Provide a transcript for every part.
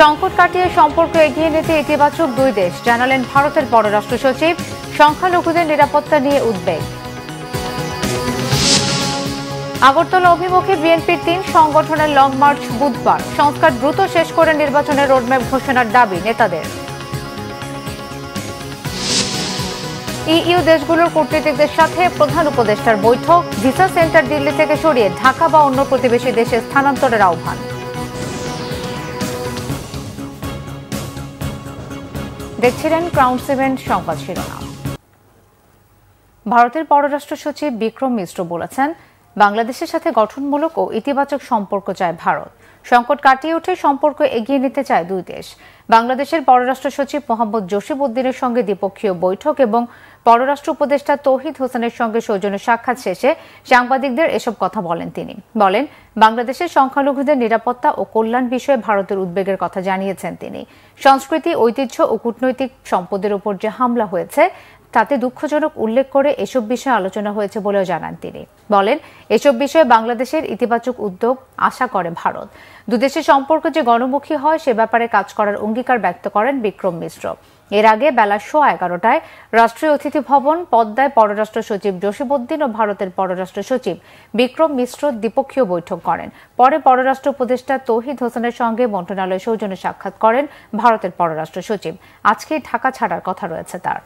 সংকট কাটিয়ে সম্পর্ক এগিয়ে নিতে ইতিবাচক দুই দেশ, জানালেন ভারতের পররাষ্ট্র সচিব। সংখ্যালঘুদের নিরাপত্তা নিয়ে উদ্বেগ। আগরতলা অভিমুখে বিএনপির ৩ সংগঠনের লং মার্চ বুধবার। সংস্কার দ্রুত শেষ করে নির্বাচনের রোডম্যাপ ঘোষণার দাবি নেতাদের। ইইউ দেশগুলোর কূটনীতিকদের সাথে প্রধান উপদেষ্টার বৈঠক। ভিসা সেন্টার দিল্লি থেকে সরিয়ে ঢাকা বা অন্য প্রতিবেশী দেশে স্থানান্তরের আহ্বান। দেখছিলেন ক্রাউন সিমেন্ট সংবাদ শিরোনাম। ভারতের পররাষ্ট্র সচিব বিক্রম মিশ্র বলেছেন, বাংলাদেশের সাথে গঠনমূলক ও ইতিবাচক সম্পর্ক চায় ভারত। সংকট কাটিয়ে উঠে সম্পর্ক এগিয়ে নিতে চায় দুই দেশ। বাংলাদেশের পররাষ্ট্র সচিব মোহাম্মদ জসিম উদ্দিনের সঙ্গে দ্বিপক্ষীয় বৈঠক এবং পররাষ্ট্র উপদেষ্টা তৌহিদ হোসেনের সঙ্গে সৌজন্য সাক্ষাৎ শেষে সাংবাদিকদের এসব কথা বলেন তিনি। বলেন, বাংলাদেশের সংখ্যালঘুদের নিরাপত্তা ও কল্যাণ বিষয়ে ভারতের উদ্বেগের কথা জানিয়েছেন তিনি। সংস্কৃতি, ঐতিহ্য ও কূটনৈতিক সম্পদের উপর যে হামলা হয়েছে তাতে দুঃখজনক উল্লেখ করে এসব বিষয়ে আলোচনা হয়েছে বলেও জানান তিনি। বলেন, এসব বিষয়ে বাংলাদেশের ইতিবাচক উদ্যোগ আশা করে ভারত। দুদেশের সম্পর্ক যে গণমুখী হয় সে ব্যাপারে কাজ করার অঙ্গীকার ব্যক্ত করেন বিক্রম মিশ্র। এর আগে বেলা 11:15টায় রাষ্ট্রীয় অতিথি ভবন পদ্মায় পররাষ্ট্র সচিব জসিম উদ্দিন ও ভারতের পররাষ্ট্র সচিব বিক্রম মিশ্র দ্বিপক্ষীয় বৈঠক করেন। পরে পররাষ্ট্র উপদেষ্টা তৌহিদ হোসেনের সঙ্গে মন্ত্রণালয়ে সৌজন্য সাক্ষাৎ করেন ভারতের পররাষ্ট্র সচিব। আজকে ঢাকা ছাড়ার কথা রয়েছে তার।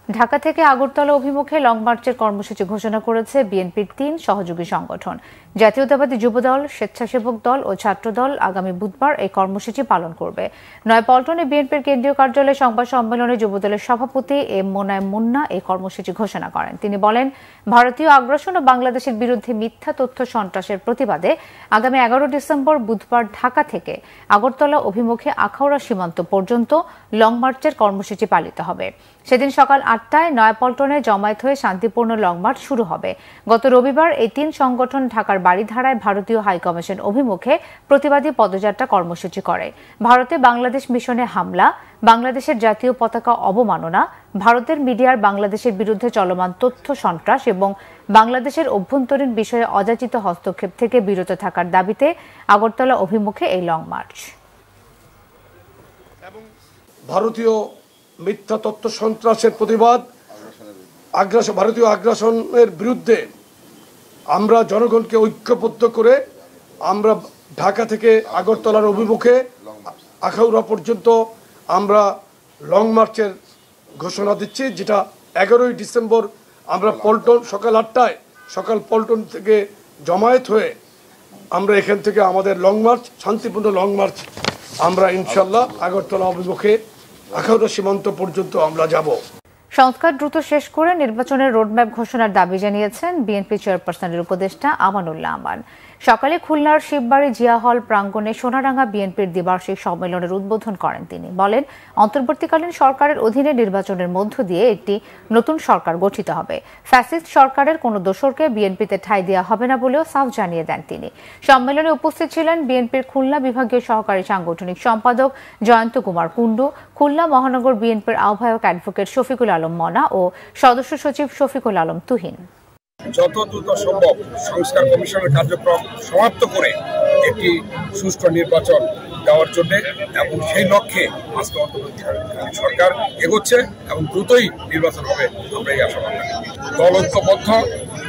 ঢাকা থেকে আগরতলা অভিমুখে লং মার্চের কর্মসূচি ঘোষণা করেছে বিএনপির ৩ সহযোগী সংগঠন। জাতীয়তাবাদী যুবদল, স্বেচ্ছাসেবক দল ও ছাত্রদল আগামী বুধবার এই কর্মসূচি পালন করবে। নয়াপল্টনে বিএনপির কেন্দ্রীয় কার্যালয়ে সংবাদ সম্মেলনে যুবদলের সভাপতি এম মোনায়েম মুন্না এই কর্মসূচি ঘোষণা করেন। তিনি বলেন, ভারতীয় আগ্রাসন ও বাংলাদেশের বিরুদ্ধে মিথ্যা তথ্য সন্ত্রাসের প্রতিবাদে আগামী ১১ ডিসেম্বর বুধবার ঢাকা থেকে আগরতলা অভিমুখে আখাউড়া সীমান্ত পর্যন্ত লং মার্চের কর্মসূচি পালিত হবে। সেদিন সকাল ৮টায় নয়াপল্টনে জমায়েত হয়ে শান্তিপূর্ণ লং মার্চ শুরু হবে। গত রবিবার এই ৩ সংগঠন ঢাকার বাড়িধারায় ভারতীয় হাইকমিশন অভিমুখে প্রতিবাদী পদযাত্রা কর্মসূচি করে। ভারতে বাংলাদেশ মিশনে হামলা, বাংলাদেশের জাতীয় পতাকা অবমাননা, ভারতের মিডিয়ার বাংলাদেশের বিরুদ্ধে চলমান তথ্য সন্ত্রাস এবং বাংলাদেশের অভ্যন্তরীণ বিষয়ে অযাচিত হস্তক্ষেপ থেকে বিরত থাকার দাবিতে আগরতলা অভিমুখে এই লং মার্চ। ভারতীয় মিথ্যা তথ্য সন্ত্রাসের প্রতিবাদ, ভারতীয় আগ্রাসনের বিরুদ্ধে আমরা জনগণকে ঐক্যবদ্ধ করে আমরা ঢাকা থেকে আগরতলার অভিমুখে আখাউড়া পর্যন্ত আমরা লং মার্চের ঘোষণা দিচ্ছি, যেটা 11ই ডিসেম্বর আমরা পল্টন সকাল পল্টন থেকে জমায়েত হয়ে আমরা এখান থেকে আমাদের লং মার্চ, শান্তিপূর্ণ লং মার্চ আমরা ইনশাল্লাহ আগরতলা অভিমুখে আখাউড়া সীমান্ত পর্যন্ত আমরা যাব। সংস্কার দ্রুত শেষ করে নির্বাচনের রোডম্যাপ ঘোষণার দাবি জানিয়েছেন বিএনপি চেয়ারপারসনের উপদেষ্টা আমানুল্লাহ আমান। সকালে খুলনার শিববাড়ি জিয়া হল প্রাঙ্গণে সোনারাঙ্গা বিএনপির দ্বিবার্ষিক সম্মেলনের উদ্বোধন করেন তিনি। বলেন, অন্তর্বর্তীকালীন সরকারের অধীনে নির্বাচনের মধ্য দিয়ে একটি নতুন সরকার গঠিত হবে। ফ্যাসিস্ট সরকারের কোনো দোসরকে বিএনপিতে ঠাঁই দেওয়া হবে না বলেও সাফ জানিয়ে দেন তিনি। সম্মেলনে উপস্থিত ছিলেন বিএনপির খুলনা বিভাগীয় সহকারী সাংগঠনিক সম্পাদক জয়ন্ত কুমার কুণ্ডু, খুলনা মহানগর বিএনপির আহ্বায়ক অ্যাডভোকেট শফিকুল আলম মনা ও সদস্য সচিব শফিকুল আলম তুহিন। যত দ্রুত সম্ভব সংস্কার কমিশনের কার্যক্রম সমাপ্ত করে একটি সুষ্ঠু নির্বাচন দেওয়ার জন্য এবং সেই লক্ষ্যে আজকে অন্তর্বর্তীকালীন সরকার এগোচ্ছে এবং দ্রুতই নির্বাচন হবে আমরা এই আশাবাদ রাখি। দল ঐক্যবদ্ধ,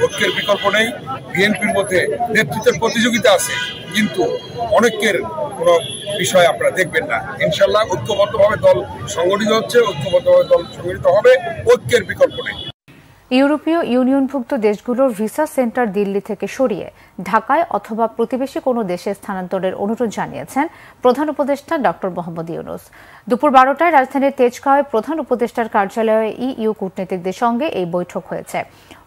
ঐক্যের বিকল্প নেই। বিএনপির মধ্যে নেতৃত্বের প্রতিযোগিতা আছে, কিন্তু অনেকের কোনো বিষয় আপনারা দেখবেন না। ইনশাল্লাহ ঐক্যবদ্ধভাবে দল সংগঠিত হচ্ছে, ঐক্যবদ্ধভাবে দল সংগঠিত হবে, ঐক্যের বিকল্প নেই। ইউরোপীয় ইউনিয়নভুক্ত দেশগুলোর ভিসা সেন্টার দিল্লি থেকে সরিয়ে ঢাকায় অথবা প্রতিবেশী কোনো দেশে স্থানান্তরের অনুরোধ জানিয়েছেন প্রধান উপদেষ্টা ডক্টর মোহাম্মদ ইউনূস। দুপুর 12টায় রাজধানীর তেজগাঁওয়ে প্রধান উপদেষ্টার কার্যালয়ে ইইউ কূটনীতিকদের সঙ্গে এই বৈঠক হয়েছে।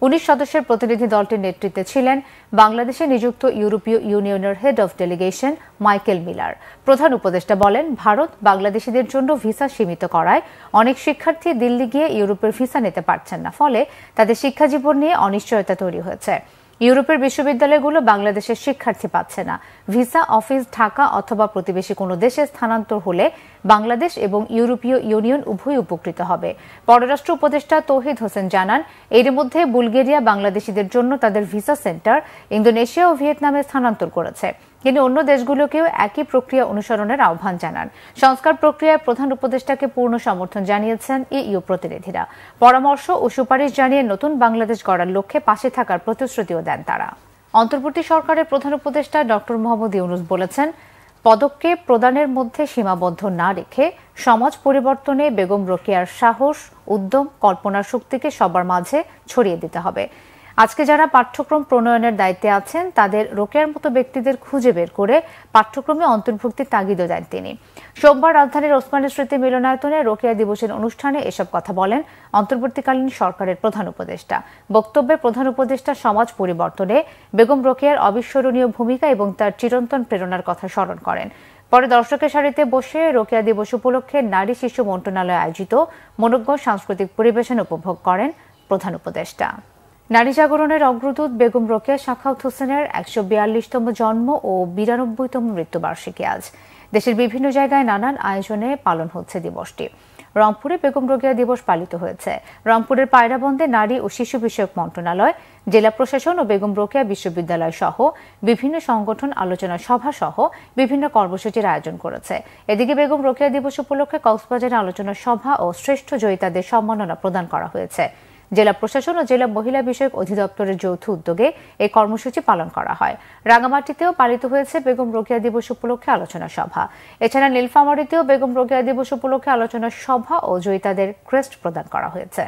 19 সদস্যের প্রতিনিধি দলটির নেতৃত্বে ছিলেন বাংলাদেশে নিযুক্ত ইউরোপীয় ইউনিয়নের head of delegation Michael Miller. প্রধান উপদেষ্টা বলেন, ভারত বাংলাদেশিদের জন্য ভিসা সীমিত করায় অনেক শিক্ষার্থী দিল্লি গিয়ে ইউরোপের ভিসা নিতে পারছেন না, ফলে তাদের শিক্ষাজীবন নিয়ে অনিশ্চয়তা তৈরি হয়েছে। ইউরোপের বিশ্ববিদ্যালয়গুলো বাংলাদেশের শিক্ষার্থী পাচ্ছে না। ভিসা অফিস ঢাকা অথবা প্রতিবেশী কোনো দেশে স্থানান্তর হলে বাংলাদেশ এবং ইউরোপীয় ইউনিয়ন উভয় উপকৃত হবে। পররাষ্ট্র উপদেষ্টা তৌহিদ হোসেন জানান, এর মধ্যে বুলগেরিয়া বাংলাদেশিদের জন্য তাদের ভিসা সেন্টার ইন্দোনেশিয়া ও ভিয়েতনামে স্থানান্তর করেছে। তিনি অন্য দেশগুলোকেও একই প্রক্রিয়া অনুসরণের আহ্বান জানান। সংস্কার প্রক্রিয়ায় প্রধান উপদেষ্টাকে পূর্ণ সমর্থন জানিয়েছেন ইইউ প্রতিনিধিরা। পরামর্শ ও সুপারিশ জানিয়ে নতুন বাংলাদেশ গড়ার লক্ষ্যে পাশে থাকার প্রতিশ্রুতিও দেন তারা। অন্তর্বর্তী সরকারের প্রধান উপদেষ্টা ডক্টর মোহাম্মদ ইউনূস বলেছেন, পদক্ষেপ প্রদানের মধ্যে সীমাবদ্ধ না রেখে সমাজ পরিবর্তনে বেগম রোকেয়ার সাহস, উদ্যম, কল্পনার শক্তিকে সবার মাঝে ছড়িয়ে দিতে হবে। আজকে যারা পাঠ্যক্রম প্রণয়নের দায়িত্বে আছেন তাদের রোকেয়ার মতো ব্যক্তিদের খুঁজে বের করে পাঠ্যক্রমে অন্তর্ভুক্তির তাগিদও দেন তিনি। সোমবার রাজধানীর ওসমানী স্মৃতি মিলনায়তনে রোকেয়া দিবসের অনুষ্ঠানে এসব কথা বলেন অন্তর্বর্তীকালীন সরকারের প্রধান উপদেষ্টা। বক্তব্যে প্রধান উপদেষ্টা সমাজ পরিবর্তনে বেগম রোকেয়ার অবিস্মরণীয় ভূমিকা এবং তার চিরন্তন প্রেরণার কথা স্মরণ করেন। পরে দর্শকের সারিতে বসে রোকেয়া দিবস উপলক্ষে নারী শিশু মন্ত্রণালয় আয়োজিত মনোজ্ঞ সাংস্কৃতিক পরিবেশন উপভোগ করেন প্রধান উপদেষ্টা। নারী জাগরণের অগ্রদূত বেগম রোকেয়া সাখাওয়াত হোসেনের ১৪২তম জন্ম ও ৯২তম মৃত্যুবার্ষিকী আজ। দেশের বিভিন্ন জায়গায় নানান আয়োজনে পালন হচ্ছে দিবসটি। রংপুরে বেগম রোকেয়া দিবস পালিত হয়েছে। রংপুরের পায়রাবন্দে নারী ও শিশু বিষয়ক মন্ত্রণালয়, জেলা প্রশাসন ও বেগম রোকেয়া বিশ্ববিদ্যালয় সহ বিভিন্ন সংগঠন আলোচনা সভা সহ বিভিন্ন কর্মসূচির আয়োজন করেছে। এদিকে বেগম রোকেয়া দিবস উপলক্ষে কক্সবাজারে আলোচনা সভা ও শ্রেষ্ঠ জয়িতাদের সম্মাননা প্রদান করা হয়েছে। জেলা প্রশাসন ও জেলা মহিলা বিষয়ক অধিদপ্তরের যৌথ উদ্যোগে এই কর্মসূচি পালন করা হয়। রাঙামাটিতেও পালিত হয়েছে বেগম রোকেয়া দিবস উপলক্ষে আলোচনা সভা। এছাড়া নীলফামারীতেও বেগম রোকেয়া দিবস উপলক্ষে আলোচনা সভা ও জয়িতাদের ক্রেস্ট প্রদান করা হয়েছে।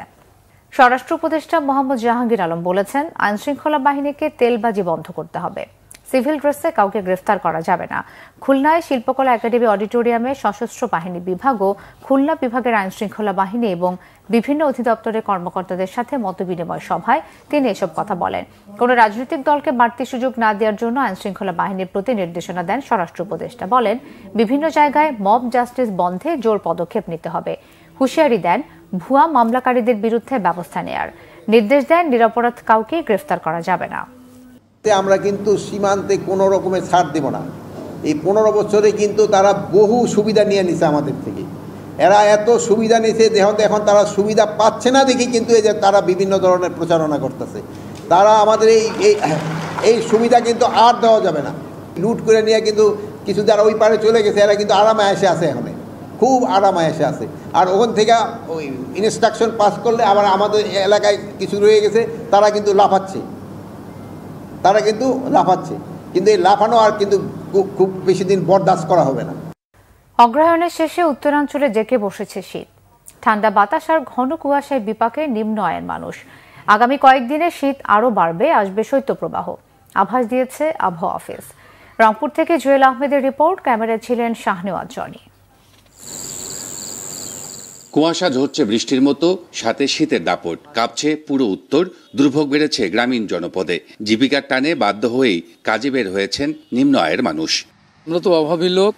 স্বরাষ্ট্র উপদেষ্টা মোহাম্মদ জাহাঙ্গীর আলম বলেছেন, আইনশৃঙ্খলা বাহিনীকে তেলবাজি বন্ধ করতে হবে। সিভিল ড্রেসে কাউকে গ্রেফতার করা যাবে না। খুলনায় শিল্পকলা একাডেমি অডিটোরিয়ামে সশস্ত্র বাহিনী বিভাগ ও খুলনা বিভাগের আইনশৃঙ্খলা বাহিনী এবং বিভিন্ন অধিদপ্তরের কর্মকর্তাদের সাথে মতবিনিময় সভায় তিনি এসব কথা বলেন। কোন রাজনৈতিক দলকে বাড়তি সুযোগ না দেওয়ার জন্য আইনশৃঙ্খলা বাহিনীর প্রতি নির্দেশনা দেন স্বরাষ্ট্র উপদেষ্টা। বলেন, বিভিন্ন জায়গায় মব জাস্টিস বন্ধে জোর পদক্ষেপ নিতে হবে। হুঁশিয়ারি দেন ভুয়া মামলাকারীদের বিরুদ্ধে ব্যবস্থা নেয়ার নির্দেশ দেন। নিরপরাধ কাউকে গ্রেফতার করা যাবে না। আমরা কিন্তু সীমান্তে কোনো রকমের ছাড় দেব না। এই 15 বছরে কিন্তু তারা বহু সুবিধা নিয়ে নিছে আমাদের থেকে। এরা এত সুবিধা নিছে, এখন তারা সুবিধা পাচ্ছে না দেখি কিন্তু এই যে তারা বিভিন্ন ধরনের প্রচারণা করতেছে। তারা আমাদের এই সুবিধা কিন্তু আর দেওয়া যাবে না। লুট করে নিয়ে কিন্তু কিছু যারা ওই পারে চলে গেছে এরা কিন্তু আরামে এসে আছে, এখানে খুব আরামে এসে আছে। আর ওখান থেকে ওই ইনস্ট্রাকশন পাস করলে আবার আমাদের এলাকায় কিছু রয়ে গেছে, তারা কিন্তু লাফাচ্ছে। কিন্তু এই লাফানো আর কিন্তু খুব বেশি দিন বরদাস্ত করা হবে না। অগ্রহায়ণের শেষে উত্তরাঞ্চলে জেঁকে বসেছে শীত। ঠান্ডা বাতাস আর ঘন কুয়াশায় বিপাকে নিম্ন আয়ের মানুষ। আগামী কয়েকদিনে শীত আরও বাড়বে, আসবে শৈত্যপ্রবাহ, আভাস দিয়েছে আবহাওয়া অফিস। রংপুর থেকে জুয়েল আহমেদের রিপোর্ট, ক্যামেরায় ছিলেন শাহনেওয়াজ জনি। কুয়াশা ঝরছে বৃষ্টির মতো, সাথে শীতের দাপট কাঁপছে পুরো উত্তর। দুর্ভোগ বেড়েছে গ্রামীণ জনপদে। জীবিকার টানে বাধ্য হয়েই কাজে বের হয়েছেন নিম্ন আয়ের মানুষ। আমরা তো অভাবী লোক,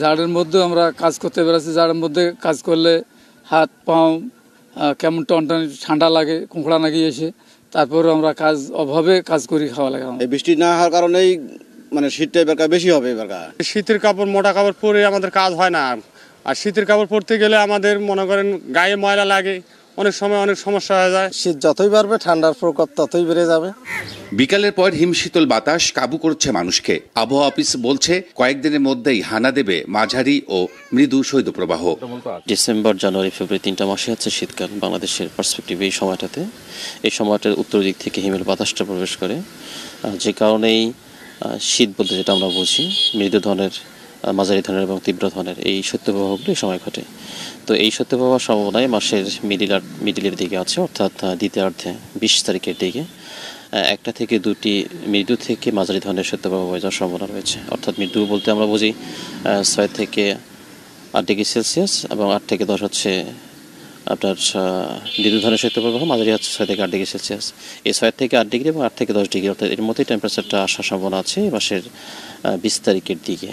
জাড়ের মধ্যে আমরা কাজ করতে বেড়াচ্ছি। জাড়ের মধ্যে কাজ করলে হাত পাও কেমন টনটন ঠান্ডা লাগে, কুঁকড়া নাকি এসে, তারপরে আমরা অভাবে কাজ করি, খাওয়া লাগে। এই বৃষ্টি না হওয়ার কারণেই মানে শীতটা এবার বেশি হবে। এবার শীতের কাপড়, মোটা কাপড় পরে আমাদের কাজ হয় না। আর শীতের কাপড় পরতে গেলে আমাদের মনে করেন গায়ে ময়লা লাগে, অনেক সময় অনেক সমস্যা হয়ে যায়। শীত যতই বাড়বে ঠান্ডার প্রকোপ ততই বেড়ে যাবে। বিকালের পর হিমশীতল বাতাস কাবু করছে মানুষকে। আবহাওয়া অফিস বলছে কয়েকদিনের মধ্যেই হানা দেবে মাঝারি ও মৃদু শৈত্যপ্রবাহ। ডিসেম্বর, জানুয়ারি, ফেব্রুয়ারি 3টা মাসে হচ্ছে শীতকাল বাংলাদেশের পার্সপেক্টিভে। এই সময়টার উত্তর দিক থেকে হিমেল বাতাসটা প্রবেশ করে, যে কারণেই শীত বলতে যেটা আমরা বুঝি মৃদু ধরনের, মাঝারি ধরনের এবং তীব্র ধরনের এই শৈত্যপ্রবাহগুলো এই সময় ঘটে। তো এই শৈত্যপ্রবাহ সম্ভাবনায় মাসের মিডিলের দিকে আছে, অর্থাৎ দ্বিতীয়ার্ধে 20 তারিখের দিকে 1টা থেকে 2টি মৃদু থেকে মাঝারি ধরনের শৈত্যপ্রবাহ হয়ে যাওয়ার সম্ভাবনা রয়েছে। অর্থাৎ মৃদু বলতে আমরা বুঝি 6 থেকে 8 ডিগ্রি সেলসিয়াস এবং 8 থেকে 10 হচ্ছে আপনার মৃদু ধরনের শৈত্যপ্রবাহ, মাঝারি হচ্ছে 6 থেকে 8 ডিগ্রি সেলসিয়াস। এই 6 থেকে 8 ডিগ্রি এবং 8 থেকে 10 ডিগ্রি অর্থাৎ এর মধ্যেই টেম্পারেচারটা আসার সম্ভাবনা আছে এই মাসের 20 তারিখের দিকে।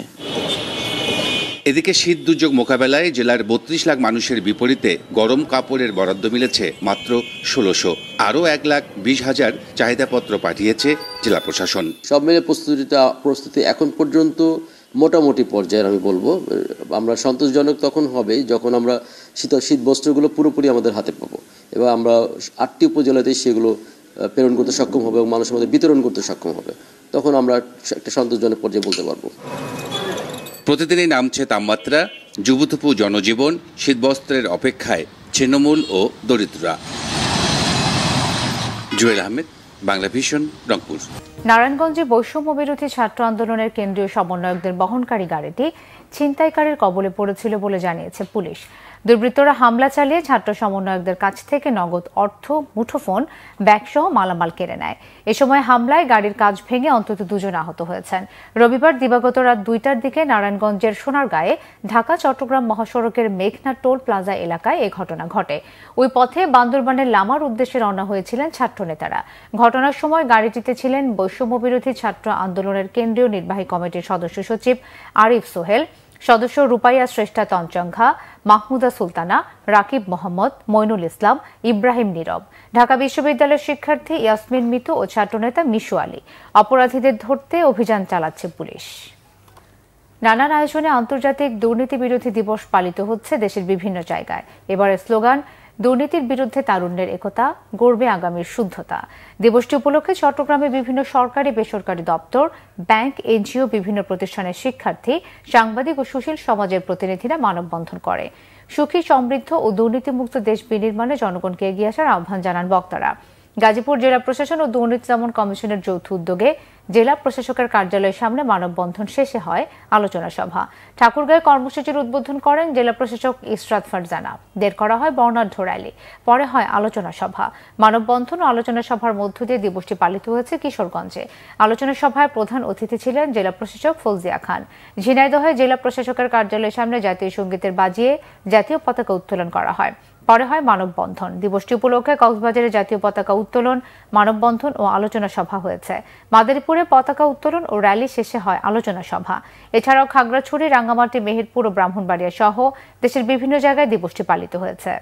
এদিকে শীত দুর্যোগ মোকাবেলায় জেলার 32 লাখ মানুষের বিপরীতে গরম কাপড়ের বরাদ্দ মিলেছে মাত্র 1600। আরও 1,20,000 চাহিদাপত্র পাঠিয়েছে জেলা প্রশাসন। সব মিলে প্রস্তুতি এখন পর্যন্ত মোটামুটি পর্যায়ের আমি বলবো। আমরা সন্তোষজনক তখন হবে যখন আমরা শীত বস্ত্রগুলো পুরোপুরি আমাদের হাতে পাবো এবং আমরা 8টি উপজেলাতে সেগুলো প্রেরণ করতে সক্ষম হবে এবং মানুষের মধ্যে বিতরণ করতে সক্ষম হবে। তখন আমরা একটা সন্তোষজনক পর্যায়ে বলতে পারবো। প্রতিদিনই নামছে তাপমাত্রা, যুবথুপু জনজীবন, শীতবস্ত্রের অপেক্ষায় ছিন্নমূল ও দরিদ্ররা। জুয়েল আহমেদ, বাংলা ভিশন, রংপুর। নারায়ণগঞ্জে বৈষম্য বিরোধী ছাত্র আন্দোলনের কেন্দ্রীয় সমন্বয়কদের বহনকারী গাড়িটি ছিনতাইকারীর কবলে পড়েছিল বলে জানিয়েছে পুলিশ। দুর্বৃত্তরা হামলা চালিয়ে ছাত্র সমন্বয়কদের কাছ থেকে নগদ অর্থ, মুঠোফোন, ব্যাগসহ মালামাল কেড়ে নেয়। এ সময় হামলায় গাড়ির কাঁচ ভেঙে অন্তত 2 জন আহত হয়েছেন। রবিবার দিবাগত রাত 2টার দিকে নারায়ণগঞ্জের সোনারগাঁয়ে ঢাকা চট্টগ্রাম মহাসড়কের মেঘনা টোল প্লাজা এলাকায় এ ঘটনা ঘটে। ওই পথে বান্দরবানের লামার উদ্দেশ্যে রওনা হয়েছিলেন ছাত্রনেতারা। ঘটনার সময় গাড়িটিতে ছিলেন বৈষম্য বিরোধী ছাত্র আন্দোলনের কেন্দ্রীয় নির্বাহী কমিটির সদস্য সচিব আরিফ সোহেল, সদস্য রূপাইয়া শ্রেষ্ঠা তঞ্চঙ্ঘা, মাহমুদা সুলতানা, রাকিব মোহাম্মদ, মইনুল ইসলাম, ইব্রাহিম নীরব, ঢাকা বিশ্ববিদ্যালয়ের শিক্ষার্থী ইয়াসমিন মিতু ও ছাত্রনেতা মিশু আলী। অপরাধীদের ধরতে অভিযান চালাচ্ছে পুলিশ। নানান আয়োজনে আন্তর্জাতিক দুর্নীতি বিরোধী দিবস পালিত হচ্ছে দেশের বিভিন্ন জায়গায়। এবারের স্লোগান, দুর্নীতির বিরুদ্ধে তারুণ্যের একতা, গড়বে আগামীর শুদ্ধতা। দিবসটি উপলক্ষে চট্টগ্রামে বিভিন্ন সরকারি বেসরকারি দপ্তর, ব্যাংক, এনজিও, বিভিন্ন প্রতিষ্ঠানের শিক্ষার্থী, সাংবাদিক ও সুশীল সমাজের প্রতিনিধিরা মানববন্ধন করে। সুখী, সমৃদ্ধ ও দুর্নীতিমুক্ত দেশ বিনির্মাণে জনগণকে এগিয়ে আসার আহ্বান জানান বক্তারা। গাজীপুর জেলা প্রশাসন ও দুর্নীতি দমন কমিশনের যৌথ উদ্যোগে জেলা প্রশাসকের কার্যালয়ের সামনে মানববন্ধন শেষে হয় আলোচনা সভা। ঠাকুরগাঁয়ে কর্মসূচির উদ্বোধন করেন জেলা প্রশাসক ইসরাত ফারজানা। বের করা হয় বর্ণাঢ্য র্যালি, পরে হয় আলোচনা সভা। মানববন্ধন ও আলোচনা সভার মধ্য দিয়ে দিবসটি পালিত হয়েছে কিশোরগঞ্জে। আলোচনা সভায় প্রধান অতিথি ছিলেন জেলা প্রশাসক ফৌজিয়া খান। ঝিনাইদহে জেলা প্রশাসকের কার্যালয়ের সামনে জাতীয় সঙ্গীতের বাজিয়ে জাতীয় পতাকা উত্তোলন করা হয়। পরে হয় মানববন্ধন। দিবসটি উপলক্ষে কক্সবাজারে জাতীয় পতাকা উত্তোলন, মানববন্ধন ও আলোচনা সভা হয়েছে। মাদারীপুরে পতাকা উত্তোলন ও র্যালি শেষে হয় আলোচনা সভা। এছাড়াও খাগড়াছড়ি, রাঙ্গামাটি, মেহেরপুর ও ব্রাহ্মণবাড়িয়া সহ দেশের বিভিন্ন জায়গায় দিবসটি পালিত হয়েছে।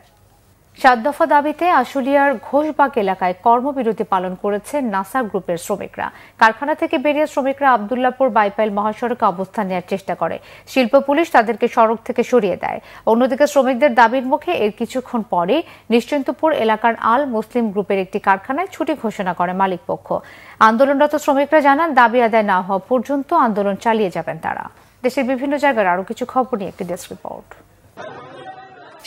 7 দফা দাবিতে আশুলিয়ার ঘোষবাগ এলাকায় কর্মবিরতি পালন করেছে নাসা গ্রুপের শ্রমিকরা। কারখানা থেকে বেরিয়ে শ্রমিকরা আবদুল্লাপুর বাইপাইল মহাসড়কে অবস্থান নেওয়ার চেষ্টা করে। শিল্প পুলিশ তাদেরকে সড়ক থেকে সরিয়ে দেয়। অন্যদিকে শ্রমিকদের দাবির মুখে এর কিছুক্ষণ পরে নিশ্চিন্তপুর এলাকার আল মুসলিম গ্রুপের একটি কারখানায় ছুটি ঘোষণা করে মালিকপক্ষ। আন্দোলনরত শ্রমিকরা জানান, দাবি আদায় না হওয়া পর্যন্ত আন্দোলন চালিয়ে যাবেন তারা। দেশের বিভিন্ন জায়গার আরও কিছু খবর নিয়ে একটি ডেস্ক রিপোর্ট।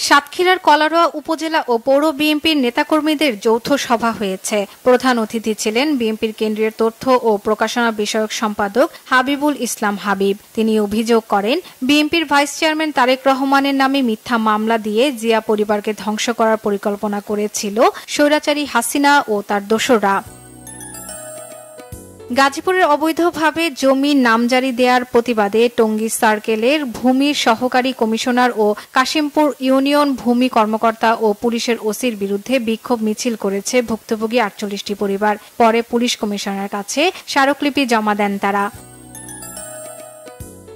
সাতক্ষীরার কলারোয়া উপজেলা ও পৌর বিএনপির নেতাকর্মীদের যৌথ সভা হয়েছে। প্রধান অতিথি ছিলেন বিএনপির কেন্দ্রীয় তথ্য ও প্রকাশনা বিষয়ক সম্পাদক হাবিবুল ইসলাম হাবিব। তিনি অভিযোগ করেন, বিএনপির ভাইস চেয়ারম্যান তারেক রহমানের নামে মিথ্যা মামলা দিয়ে জিয়া পরিবারকে ধ্বংস করার পরিকল্পনা করেছিল স্বৈরাচারী হাসিনা ও তার দোসররা। গাজীপুরের অবৈধভাবে জমি নামজারি দেওয়ার প্রতিবাদে টঙ্গী সার্কেলের ভূমি সহকারী কমিশনার ও কাশিমপুর ইউনিয়ন ভূমি কর্মকর্তা ও পুলিশের ওসির বিরুদ্ধে বিক্ষোভ মিছিল করেছে ভুক্তভোগী 48টি পরিবার। পরে পুলিশ কমিশনারের কাছে স্মারকলিপি জমা দেন তারা।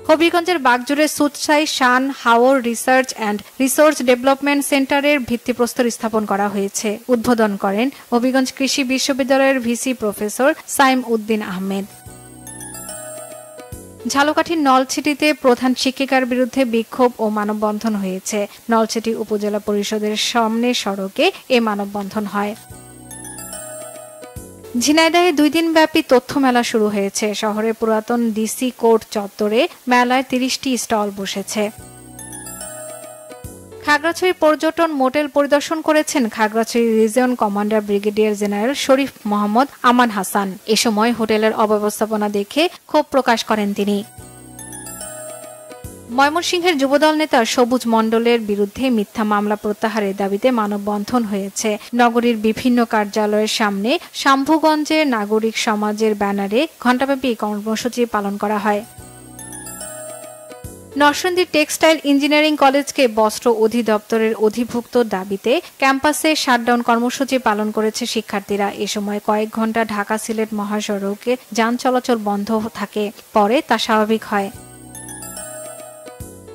হবিগঞ্জের বাগজুড়ে সুতসাই শান হাওর রিসার্চ অ্যান্ড রিসোর্স ডেভেলপমেন্ট সেন্টারের ভিত্তিপ্রস্তর স্থাপন করা হয়েছে। উদ্বোধন করেন হবিগঞ্জ কৃষি বিশ্ববিদ্যালয়ের ভিসি প্রফেসর সাইম উদ্দিন আহমেদ। ঝালকাঠির নলছিটিতে প্রধান শিক্ষিকার বিরুদ্ধে বিক্ষোভ ও মানববন্ধন হয়েছে। নলছিটি উপজেলা পরিষদের সামনে সড়কে এ মানববন্ধন হয়। ঝিনাইদহে 2 দিনব্যাপী তথ্য মেলা শুরু হয়েছে। শহরের পুরাতন ডিসি কোর্ট চত্বরে মেলায় 30টি স্টল বসেছে। খাগড়াছড়ি পর্যটন মোটেল পরিদর্শন করেছেন Khagrachhari region commander brigadier general Sharif Mohammad Aman Hasan. এ সময় হোটেলের অব্যবস্থাপনা দেখে ক্ষোভ প্রকাশ করেন তিনি। ময়মনসিংহের যুবদল নেতা সবুজ মণ্ডলের বিরুদ্ধে মিথ্যা মামলা প্রত্যাহারের দাবিতে মানববন্ধন হয়েছে। নগরীর বিভিন্ন কার্যালয়ের সামনে শাম্ভুগঞ্জে নাগরিক সমাজের ব্যানারে ঘণ্টাব্যাপী কর্মসূচি পালন করা হয়। নরসিংদী টেক্সটাইল ইঞ্জিনিয়ারিং কলেজকে বস্ত্র অধিদপ্তরের অধিভুক্ত দাবিতে ক্যাম্পাসে শাটডাউন কর্মসূচি পালন করেছে শিক্ষার্থীরা। এ সময় কয়েক ঘণ্টা ঢাকা সিলেট মহাসড়কে যান চলাচল বন্ধ থাকে, পরে তা স্বাভাবিক হয়।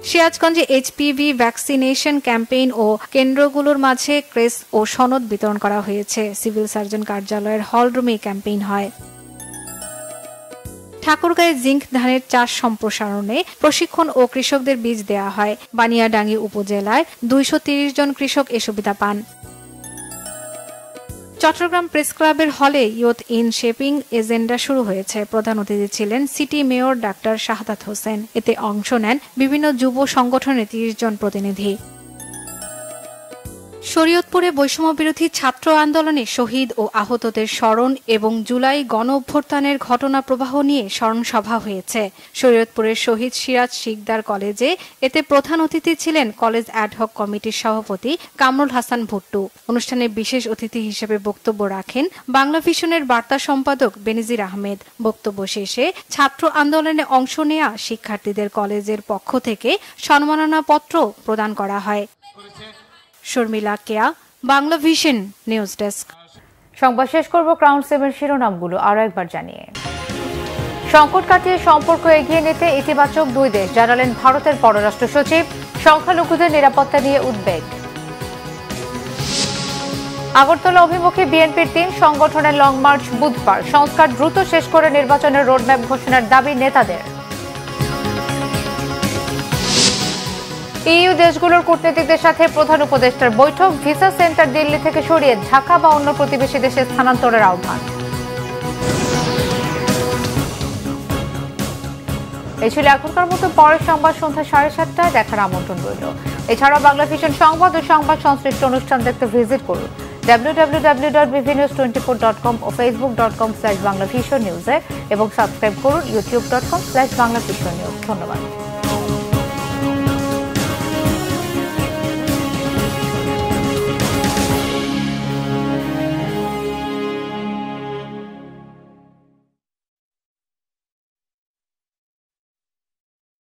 সিরাজগঞ্জে এইচপিভি ভ্যাকসিনেশন ক্যাম্পেইন ও কেন্দ্রগুলোর মাঝে ক্রেস ও সনদ বিতরণ করা হয়েছে। সিভিল সার্জন কার্যালয়ের হলরুমে ক্যাম্পেইন হয়। ঠাকুরগাঁয়ে জিঙ্ক ধানের চাষ সম্প্রসারণে প্রশিক্ষণ ও কৃষকদের বীজ দেওয়া হয়। বানিয়াডাঙ্গি উপজেলায় 230 জন কৃষক এ সুবিধা পান। চট্টগ্রাম প্রেস ক্লাবের হলে ইয়ুথ ইন শেপিং এজেন্ডা শুরু হয়েছে। প্রধান অতিথি ছিলেন city mayor doctor Shahadat Hossain. এতে অংশ নেন বিভিন্ন যুব সংগঠনের 30 জন প্রতিনিধি। শরীয়তপুরে বৈষম্য বিরোধী ছাত্র আন্দোলনে শহীদ ও আহতদের স্মরণ এবং জুলাই গণ অভ্যুত্থানের ঘটনা প্রবাহ নিয়ে স্মরণ সভা হয়েছে শরীয়তপুরের শহীদ সিরাজ শিকদার কলেজে। এতে প্রধান অতিথি ছিলেন কলেজ অ্যাডহক কমিটির সভাপতি কামরুল হাসান ভুট্টু। অনুষ্ঠানে বিশেষ অতিথি হিসেবে বক্তব্য রাখেন বাংলা ভিশনের বার্তা সম্পাদক বেনজির আহমেদ। বক্তব্য শেষে ছাত্র আন্দোলনে অংশ নেয়া শিক্ষার্থীদের কলেজের পক্ষ থেকে সম্মাননাপত্র প্রদান করা হয়। শর্মিলা কেয়া, বাংলা ভিশন নিউজ ডেস্ক। সংবাদ শেষ করব ক্রাউন 7 শিরোনামগুলো আরো একবার জানিয়ে। সংকট কাটিয়ে সম্পর্ক এগিয়ে নিতে ইতিবাচক দুই দেশ, জানালেন ভারতের পররাষ্ট্র সচিব। সংখ্যালঘুদের নিরাপত্তা নিয়ে উদ্বেগ। আগরতলা অভিমুখে বিএনপির 3 সংগঠনের লং মার্চ বুধবার। সংস্কার দ্রুত শেষ করে নির্বাচনের রোডম্যাপ ঘোষণার দাবি নেতাদের। ইইউ দেশগুলোর কূটনীতিকদের সাথে প্রধান উপদেষ্টার বৈঠক। ভিসা সেন্টার দিল্লি থেকে সরিয়ে ঢাকা বা অন্য প্রতিবেশী দেশে স্থানান্তরের আহ্বান। এই ছিল এখনকার মতো। পরের সংবাদ সন্ধ্যা 7:30টায় দেখার আমন্ত্রণ রইল। এছাড়াও বাংলা ভিশন সংবাদ ও সংবাদ সংশ্লিষ্ট অনুষ্ঠান দেখতে ভিজিট করুন www.bvnews24.com ও facebook.com/banglavisionnews এবং সাবস্ক্রাইব করুন youtube.com/banglavisionnews। ধন্যবাদ।